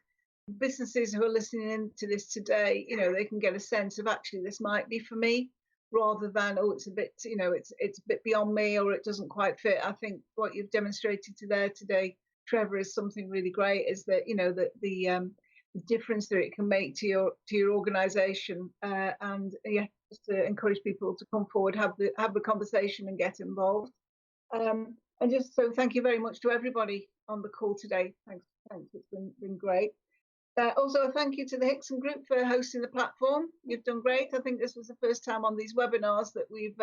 Speaker 7: businesses who are listening in to this today, you know, they can get a sense of actually this might be for me, rather than, oh, it's a bit, you know, it's a bit beyond me, or it doesn't quite fit. I think what you've demonstrated today, Trevor, is something really great, is that, you know, that the difference that it can make to your organisation, and yeah, just to encourage people to come forward, have the conversation and get involved. And just so thank you very much to everybody on the call today. Thanks, it's been great. Also, a thank you to the Hickson Group for hosting the platform. You've done great. I think this was the first time on these webinars that we've,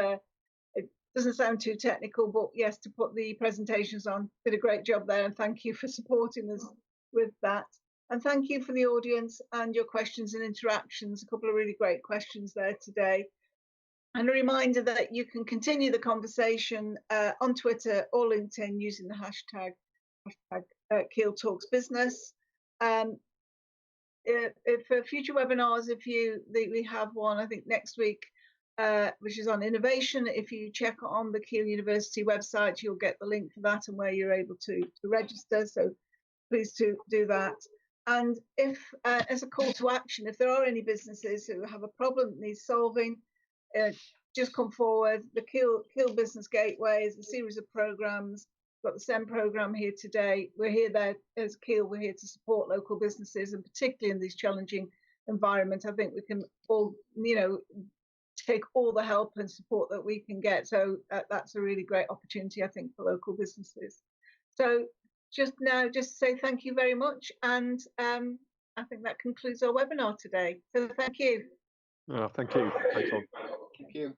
Speaker 7: it doesn't sound too technical, but yes, to put the presentations on, did a great job there, and thank you for supporting us with that. And thank you for the audience and your questions and interactions. A couple of really great questions there today. And a reminder that you can continue the conversation on Twitter or LinkedIn using the hashtag Keele Talks Business. For future webinars, we have one, I think next week, which is on innovation. If you check on the Keele University website, you'll get the link for that and where you're able to register. So please do that. And if, as a call to action, if there are any businesses who have a problem that needs solving, just come forward. The Keele Business Gateway is a series of programs. We've got the SEM program here today. We're here there as Keele. We're here to support local businesses, and particularly in these challenging environments. I think we can all, you know, take all the help and support that we can get. So that's a really great opportunity, I think, for local businesses. So just say thank you very much, and I think that concludes our webinar today. So thank you.
Speaker 8: Thank you. Thanks all.
Speaker 9: Thank you.